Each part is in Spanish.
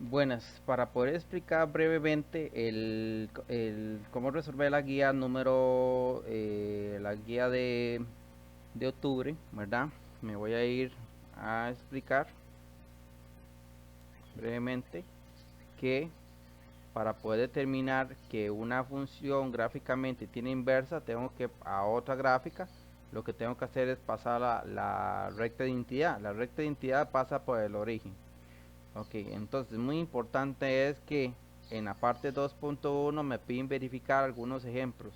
Buenas, para poder explicar brevemente cómo resolver la guía número, la guía de octubre, ¿verdad? Me voy a ir a explicar brevemente que para poder determinar que una función gráficamente tiene inversa, tengo que a otra gráfica, lo que tengo que hacer es pasar la recta de identidad. La recta de identidad pasa por el origen. Ok, entonces muy importante es que en la parte 2.1 me piden verificar algunos ejemplos.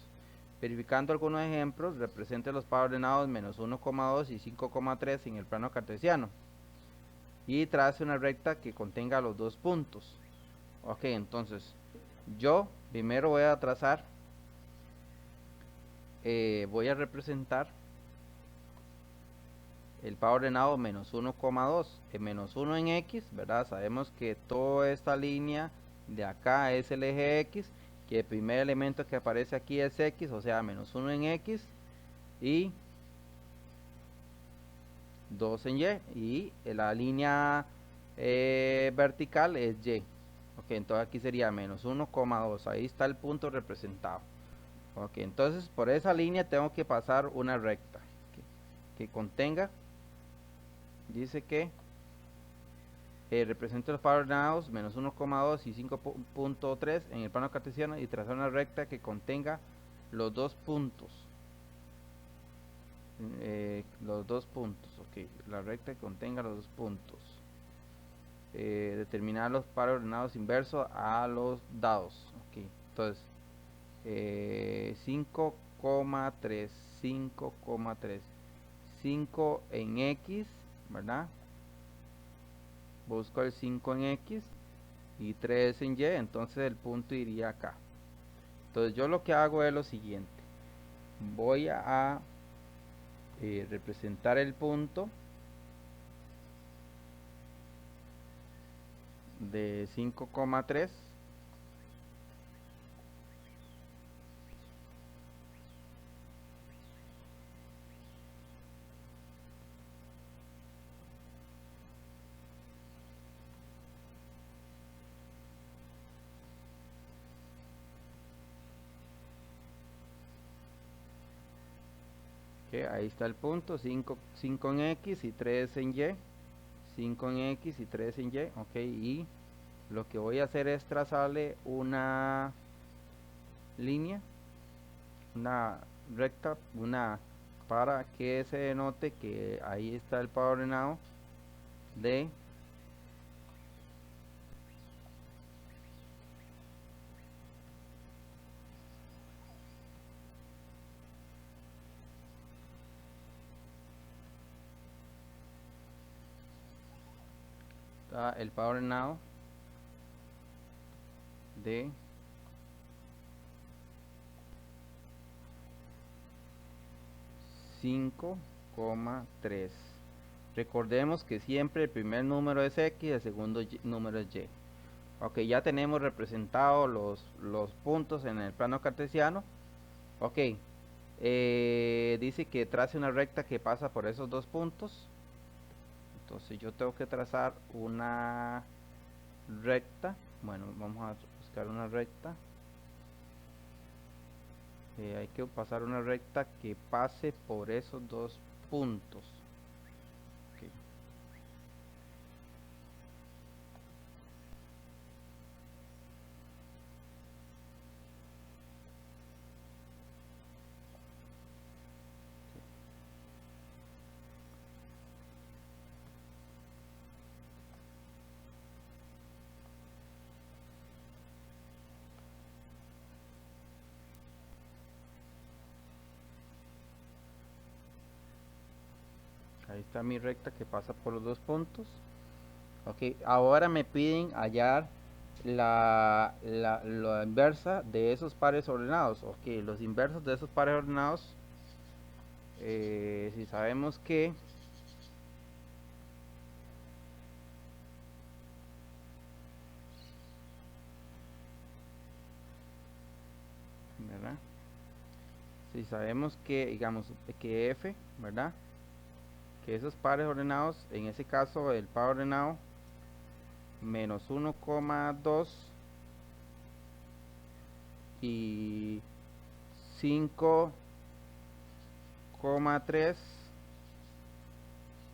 Verificando algunos ejemplos, represente los pares ordenados menos 1,2 y 5,3 en el plano cartesiano. Y trace una recta que contenga los dos puntos. Ok, entonces yo primero voy a trazar, voy a representar el par ordenado menos 1,2. Menos 1 en X, ¿verdad? Sabemos que toda esta línea de acá es el eje X, que el primer elemento que aparece aquí es X, o sea, menos 1 en X y 2 en Y. Y la línea vertical es Y. Ok, entonces aquí sería menos 1,2. Ahí está el punto representado. Ok, entonces por esa línea tengo que pasar una recta que contenga, dice que representa los pares ordenados menos 1,2 y 5,3 en el plano cartesiano y trazar una recta que contenga los dos puntos. Los dos puntos, ok. La recta que contenga los dos puntos. Determinar los pares ordenados inversos a los dados. Ok, entonces 5,3, 5,3, 5 en X, ¿verdad? Busco el 5 en X y 3 en Y, entonces el punto iría acá. Entonces yo lo que hago es lo siguiente. Voy a representar el punto de 5,3. Que ahí está el punto, 5 en X y 3 en Y. 5 en X y 3 en Y. Ok, y lo que voy a hacer es trazarle una línea, una recta, para que se denote que ahí está el par ordenado de el par ordenado de 5,3. Recordemos que siempre el primer número es X y el segundo número es Y. Ok, ya tenemos representados los puntos en el plano cartesiano. Ok, dice que trace una recta que pasa por esos dos puntos. Entonces yo tengo que trazar una recta. Bueno, vamos a buscar una recta. Hay que pasar una recta que pase por esos dos puntos. Ok. Ahí está mi recta que pasa por los dos puntos. Ok, ahora me piden hallar la inversa de esos pares ordenados. Ok, los inversos de esos pares ordenados, si sabemos que, ¿verdad? Si sabemos que, digamos, que F, ¿verdad? Que esos pares ordenados, en ese caso el par ordenado menos 1,2 y 5,3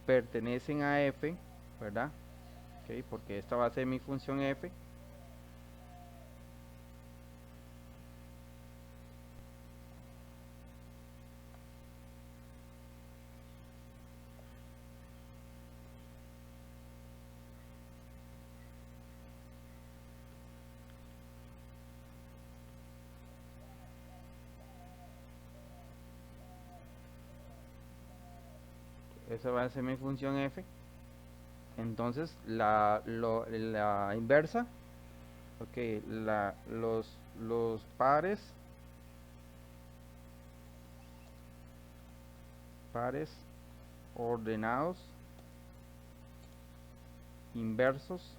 pertenecen a f, ¿verdad? Ok, porque esta va a ser mi función f. Esa va a ser mi función f. Entonces la inversa, ok, los pares ordenados inversos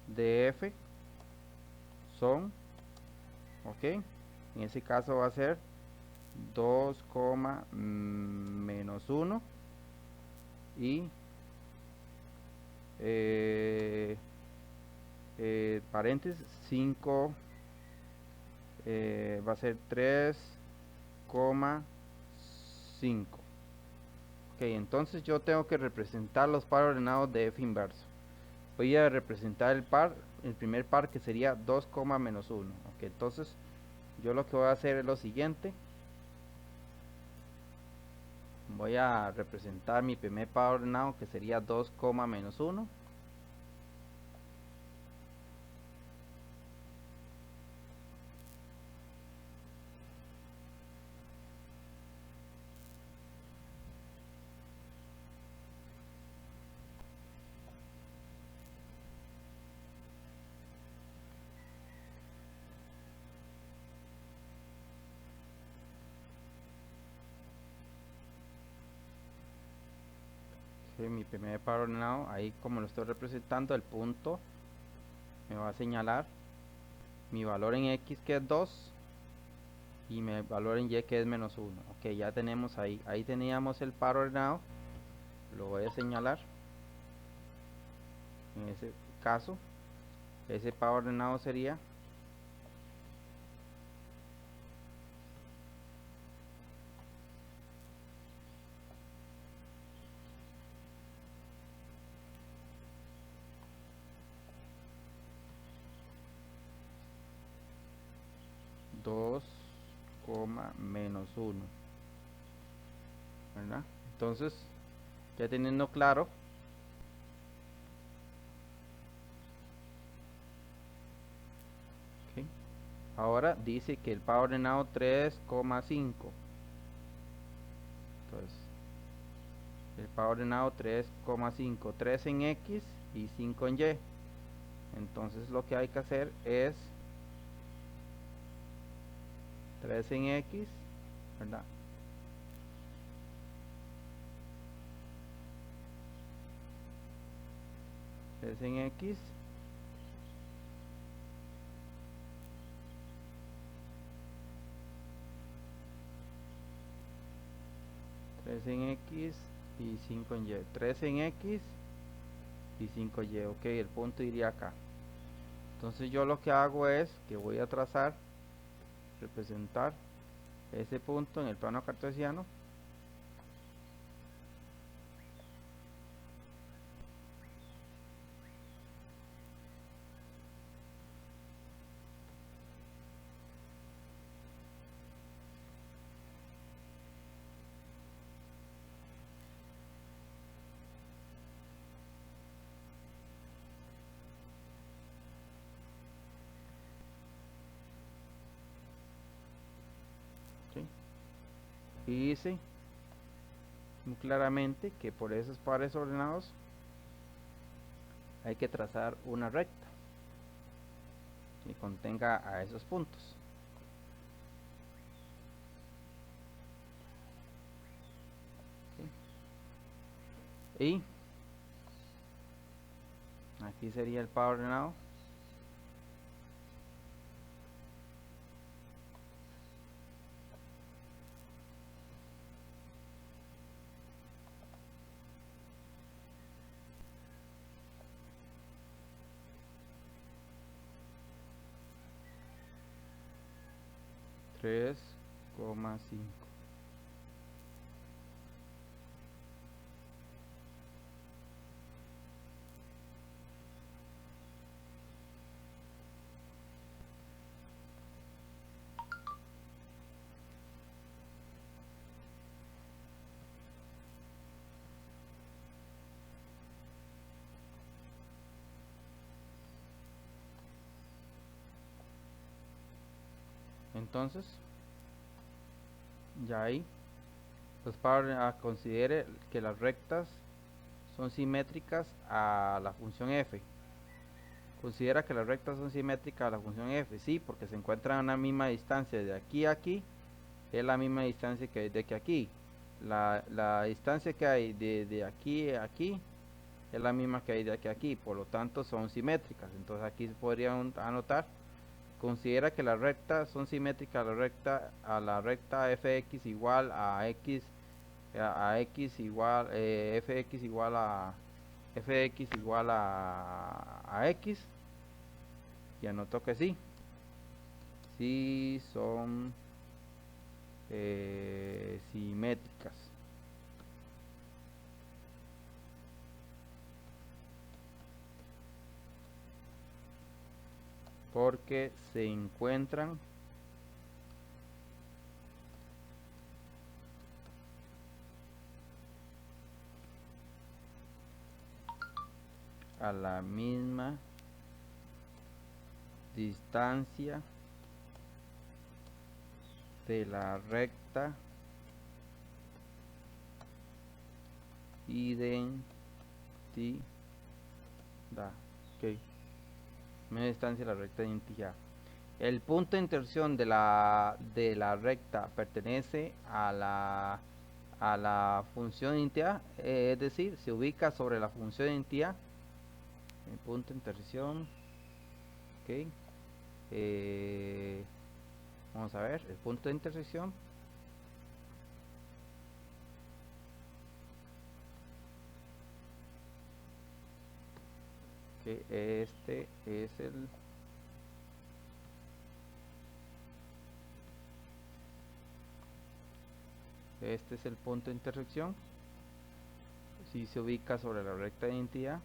de f son, ok, en ese caso va a ser 2, menos 1 y paréntesis 5, va a ser 3,5. Ok, entonces yo tengo que representar los pares ordenados de f inverso. Voy a representar el primer par, que sería 2, menos 1. Ok, entonces yo lo que voy a hacer es lo siguiente. Voy a representar mi primer par ordenado, que sería 2, menos 1. Mi primer par ordenado, ahí como lo estoy representando, el punto me va a señalar mi valor en x, que es 2, y mi valor en y, que es menos 1. Ok, ya tenemos ahí teníamos el par ordenado. Lo voy a señalar. En ese caso, ese par ordenado sería dos, menos 1, ¿verdad? Entonces, ya teniendo claro, ¿okay? Ahora dice que el par ordenado 3,5. Entonces, el par ordenado 3,5, 3 en x y 5 en y. Entonces lo que hay que hacer es 3 en x, ¿verdad? Es en x en x y 5 en y. 3 en x y 5y. Ok, el punto iría acá. Entonces yo lo que hago es que voy a trazar, representar ese punto en el plano cartesiano. ¿Sí? Y dice muy claramente que por esos pares ordenados hay que trazar una recta que contenga a esos puntos. ¿Sí? Y aquí sería el par ordenado. 3,5. Entonces, ya ahí, pues para considere que las rectas son simétricas a la función f. Considera que las rectas son simétricas a la función f, sí, porque se encuentran a una misma distancia de aquí a aquí, es la misma distancia que hay de aquí a aquí. La distancia que hay de aquí a aquí es la misma que hay de aquí a aquí, por lo tanto son simétricas. Entonces aquí se podría anotar: considera que las rectas son simétricas a la recta fx igual a x, a x igual fx igual a fx igual a x, y anoto que sí, sí son simétricas. Porque se encuentran a la misma distancia de la recta identidad. Ok, media distancia de la recta identidad. El punto de intersección de la recta pertenece a la función de identidad, es decir, se ubica sobre la función de identidad. El punto de intersección, ok, vamos a ver el punto de intersección. Que este es el punto de intersección, si se ubica sobre la recta de identidad.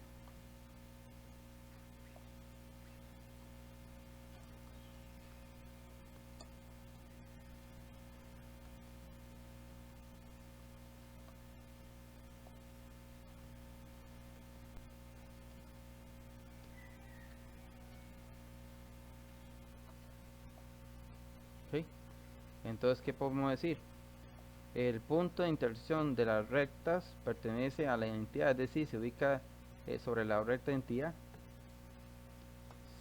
¿Okay? Entonces, ¿qué podemos decir? El punto de intersección de las rectas pertenece a la identidad, es decir, se ubica sobre la recta identidad.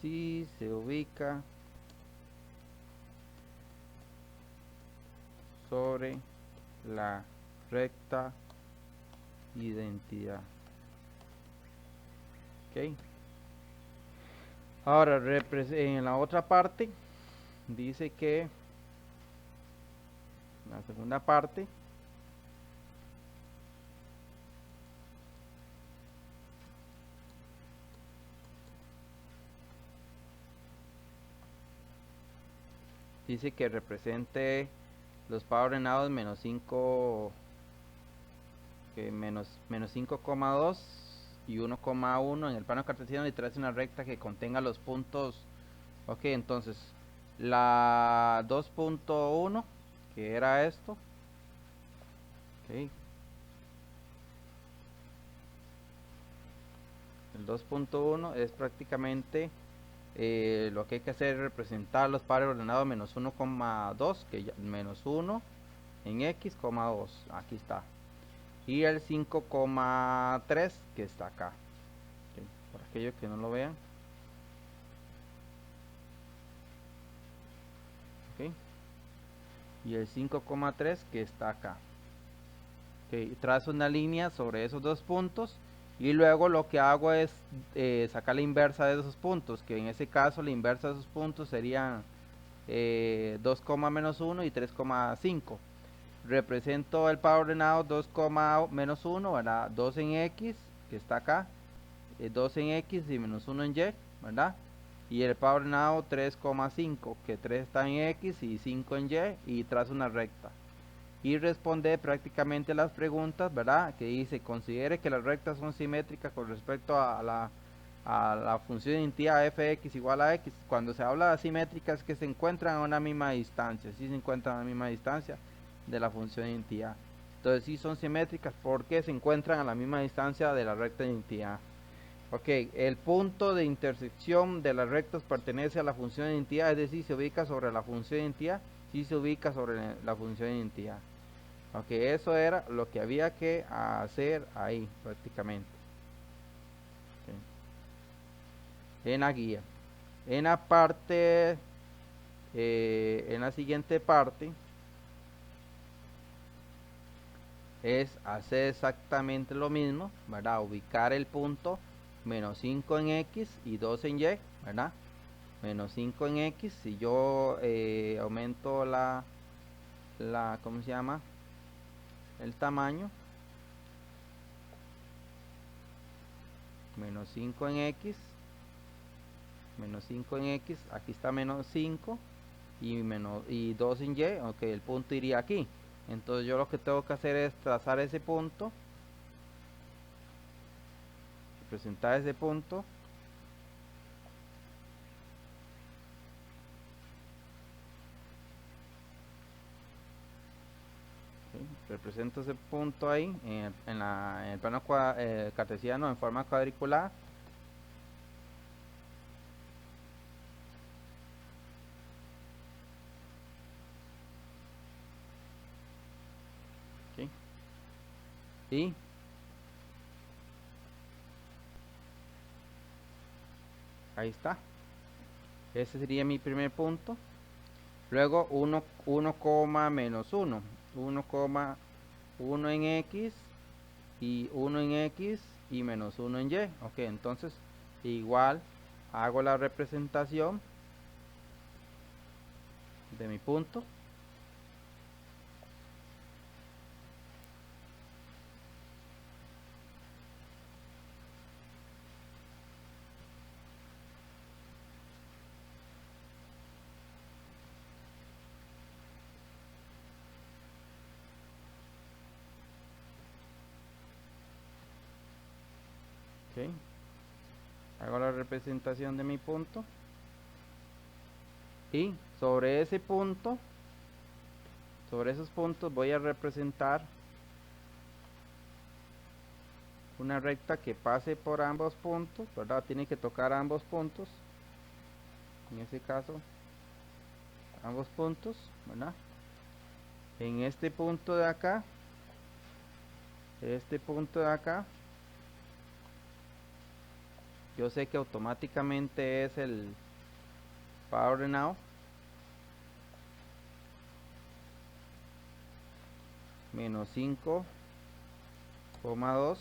Si se ubica sobre la recta identidad. Ok. Ahora, en la otra parte dice que la segunda parte dice que represente los pares ordenados menos 5, menos 5,2 y 1,1 en el plano cartesiano y trace una recta que contenga los puntos. Ok, entonces la 2.1, que era esto, okay. El 2.1 es prácticamente lo que hay que hacer es representar los pares ordenados menos 1,2, que ya, menos 1 en x, 2, aquí está, y el 5,3 que está acá, okay. Por aquellos que no lo vean, okay. Y el 5,3 que está acá, okay. Trazo una línea sobre esos dos puntos y luego lo que hago es sacar la inversa de esos puntos, que en ese caso la inversa de esos puntos serían 2, menos 1 y 3,5. Represento el par ordenado 2, menos 1, ¿verdad? 2 en x, que está acá, 2 en x y menos 1 en y, ¿verdad? y el power now 3,5, que 3 está en X y 5 en Y, y traza una recta. Y responde prácticamente las preguntas, ¿verdad? Que dice, considere que las rectas son simétricas con respecto a la función de identidad fx igual a x. Cuando se habla de asimétricas, que se encuentran a una misma distancia, si se encuentran a la misma distancia de la función de identidad. Entonces sí son simétricas porque se encuentran a la misma distancia de la recta de identidad. Ok, el punto de intersección de las rectas pertenece a la función de identidad, es decir, se ubica sobre la función de identidad, sí se ubica sobre la función de identidad. Ok, eso era lo que había que hacer ahí prácticamente. Okay. En la guía. En la parte, en la siguiente parte, es hacer exactamente lo mismo, ¿verdad? Ubicar el punto menos 5 en X y 2 en Y, ¿verdad? Menos 5 en X, si yo aumento ¿cómo se llama? El tamaño, menos 5 en X, menos 5 en X, aquí está menos 5, y 2 en Y, ok, el punto iría aquí. Entonces yo lo que tengo que hacer es trazar ese punto, representar ese punto, ¿sí? Represento ese punto ahí en el plano cartesiano en forma cuadricular. ¿Sí? Y ahí está, ese sería mi primer punto. Luego 1, menos 1, 1 en X y 1 en X y menos 1 en Y. Ok, entonces igual hago la representación de mi punto. Ok, hago la representación de mi punto. Y sobre ese punto, sobre esos puntos voy a representar una recta que pase por ambos puntos, ¿verdad? Tiene que tocar ambos puntos. En ese caso, ambos puntos, ¿verdad? En este punto de acá, este punto de acá, yo sé que automáticamente es el power now. Menos 5,2.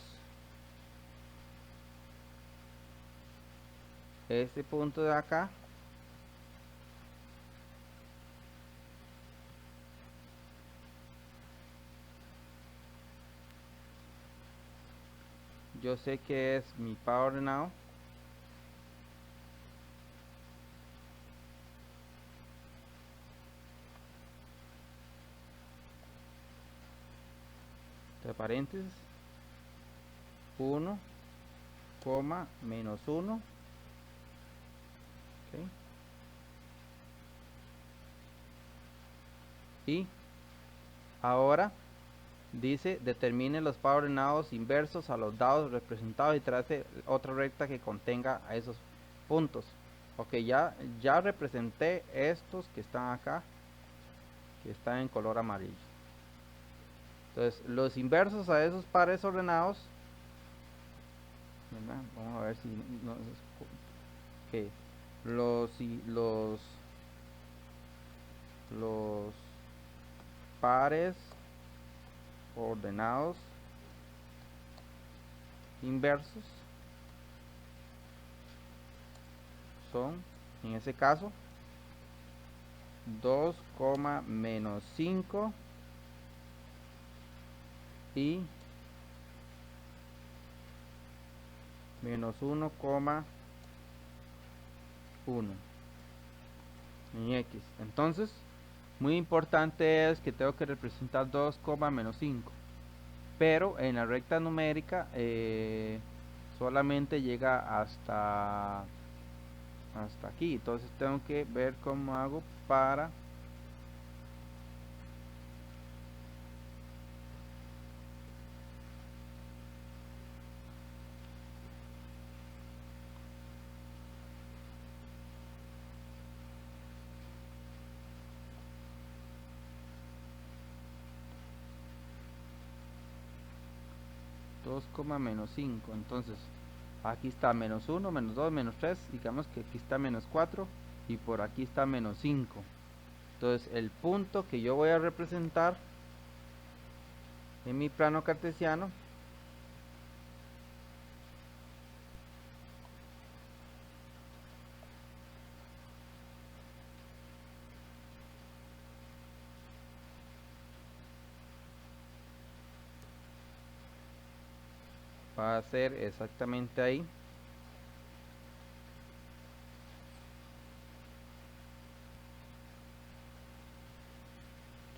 Este punto de acá, yo sé que es mi power now. Entre paréntesis, 1, menos 1. ¿Okay? Y ahora dice determine los power nows inversos a los dados representados y trace otra recta que contenga a esos puntos. Ok, ya representé estos que están acá, que están en color amarillo. Entonces los inversos a esos pares ordenados, ¿verdad? Vamos a ver si no, okay. Los pares ordenados inversos son, en ese caso, 2, menos 5 y menos 1, 1 en X. Entonces, muy importante es que tengo que representar 2, menos 5. Pero en la recta numérica solamente llega hasta aquí. Entonces tengo que ver cómo hago para menos 5. Entonces aquí está menos 1, menos 2, menos 3. Digamos que aquí está menos 4 y por aquí está menos 5. Entonces el punto que yo voy a representar en mi plano cartesiano va a ser exactamente ahí.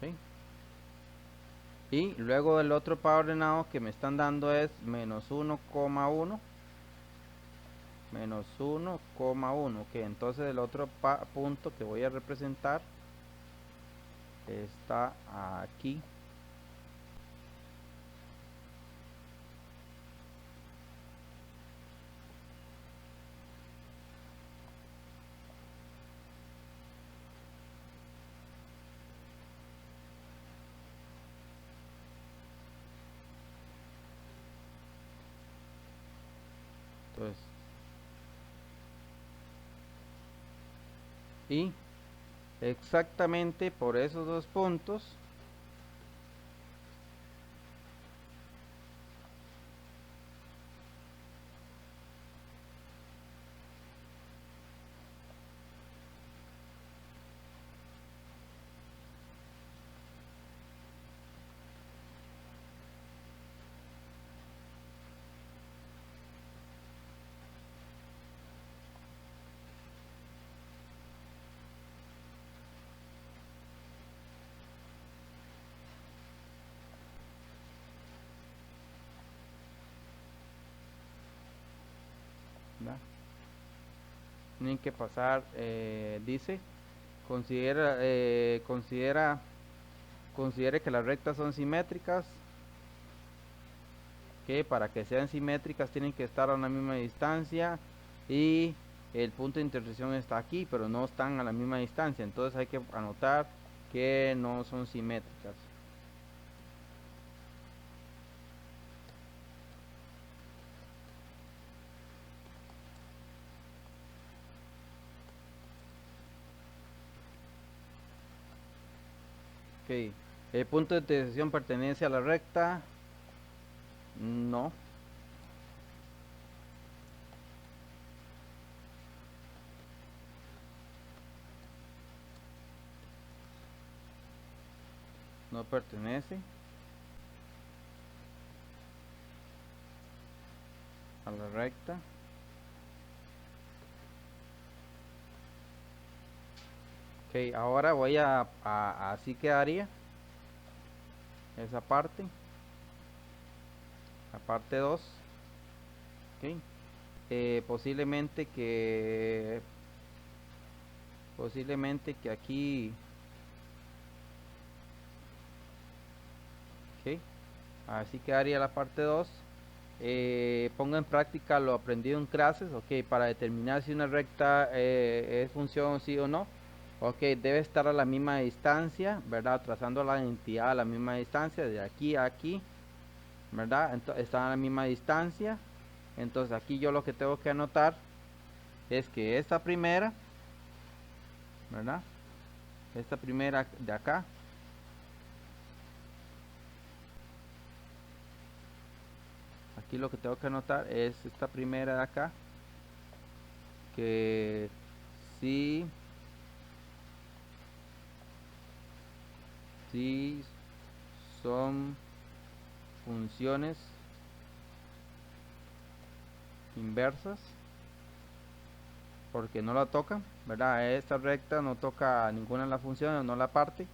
¿Sí? Y luego el otro par ordenado que me están dando es menos 1,1 menos 1,1. Ok, entonces el otro punto que voy a representar está aquí. Entonces, y exactamente por esos dos puntos ¿verdad? Tienen que pasar, dice, considere que las rectas son simétricas, que para que sean simétricas tienen que estar a la misma distancia y el punto de intersección está aquí, pero no están a la misma distancia, entonces hay que anotar que no son simétricas. Ok, el punto de intersección pertenece a la recta, no. No pertenece a la recta. Ok, ahora voy así quedaría esa parte, la parte 2. Ok, posiblemente que aquí, ok, así quedaría la parte 2. Ponga en práctica lo aprendido en clases, ok, para determinar si una recta es función sí o no. Ok, debe estar a la misma distancia, ¿verdad? Trazando la identidad a la misma distancia, de aquí a aquí, ¿verdad? Entonces están a la misma distancia. Entonces aquí yo lo que tengo que anotar es que esta primera, ¿verdad? Esta primera de acá, aquí lo que tengo que anotar es esta primera de acá, que sí, sí son funciones inversas, porque no la toca, ¿verdad? Esta recta no toca ninguna de las funciones, no la parte.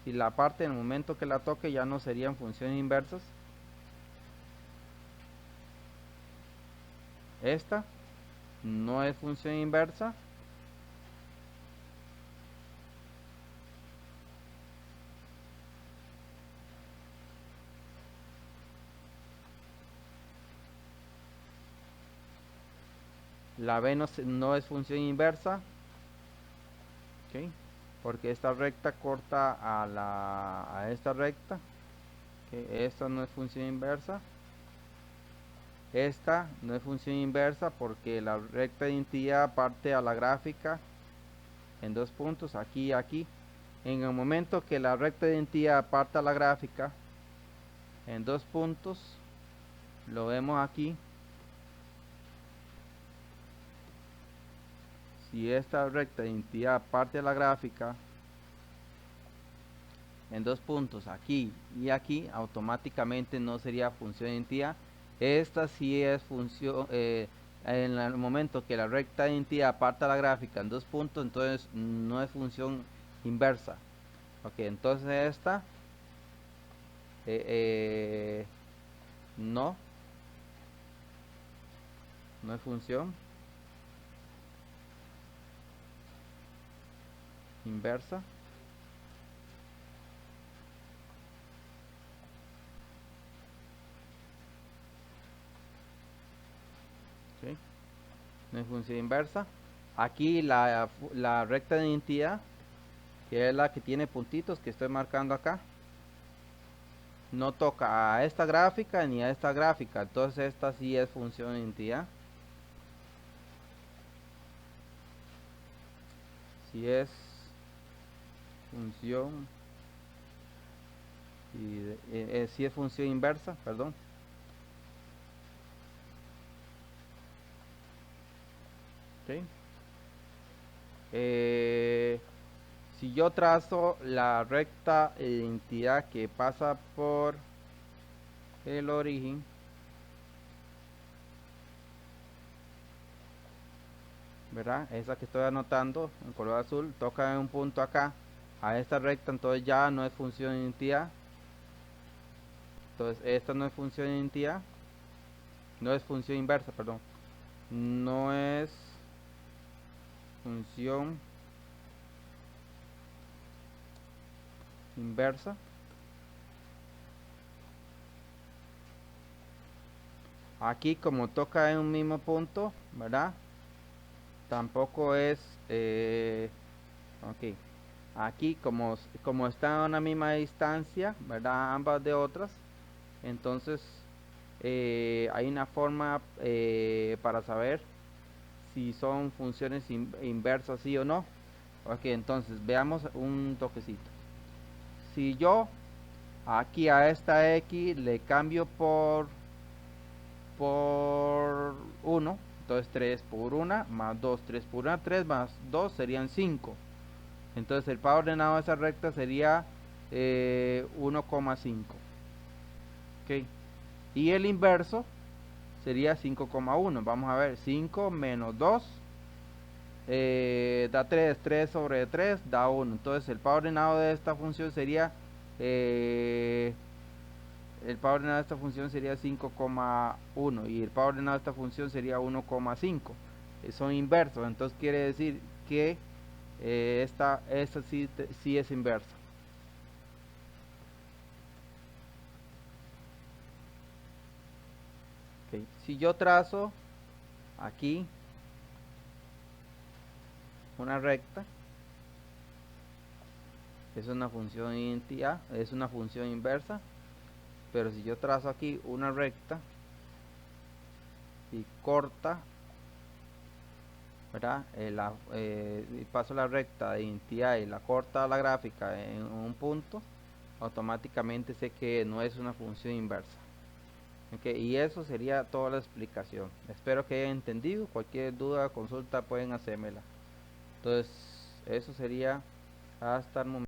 Si la parte en el momento que la toque ya no serían funciones inversas. Esta no es función inversa. La B no es función inversa. ¿Okay? Porque esta recta corta a esta recta. ¿Okay? Esta no es función inversa. Esta no es función inversa porque la recta de identidad parte a la gráfica en dos puntos, aquí y aquí. En el momento que la recta de identidad parte a la gráfica en dos puntos, lo vemos aquí. Si esta recta de identidad parte a la gráfica en dos puntos, aquí y aquí, automáticamente no sería función de identidad. Esta sí es función, en el momento que la recta de identidad parte a la gráfica en dos puntos, entonces no es función inversa. Ok, entonces esta no es función inversa. ¿Sí? No es función inversa. Aquí la recta de identidad, que es la que tiene puntitos que estoy marcando acá, no toca a esta gráfica ni a esta gráfica, entonces esta sí es función de identidad. Si es función y si es función inversa, perdón. ¿Okay? Si yo trazo la recta de identidad que pasa por el origen, ¿verdad? Esa que estoy anotando en color azul, toca en un punto acá a esta recta, entonces ya no es función de identidad. Entonces esta no es función de identidad, no es función inversa, perdón, no es función inversa. Aquí como toca en un mismo punto, ¿verdad? Tampoco es ok. Aquí como están a una misma distancia, ¿verdad? Ambas de otras, entonces hay una forma para saber si son funciones inversas sí o no. Ok, entonces veamos un toquecito. Si yo aquí a esta x le cambio por 1, entonces 3 por 1 más 2, 3 por 1, 3 más 2 serían 5. Entonces el par ordenado de esa recta sería 1,5. Ok, y el inverso sería 5,1. Vamos a ver, 5 menos 2 da 3, 3 sobre 3 da 1. Entonces el par ordenado de esta función sería el par ordenado de esta función sería 5,1 y el par ordenado de esta función sería 1,5. Son inversos, entonces quiere decir que esta sí es inversa. Okay. Si yo trazo aquí una recta, es una función de identidad, es una función inversa, pero si yo trazo aquí una recta y corta, ¿verdad? Paso la recta de identidad y la corta a la gráfica en un punto, automáticamente sé que no es una función inversa. Okay, y eso sería toda la explicación. Espero que hayan entendido. Cualquier duda, consulta pueden hacérmela. Entonces, eso sería hasta el momento.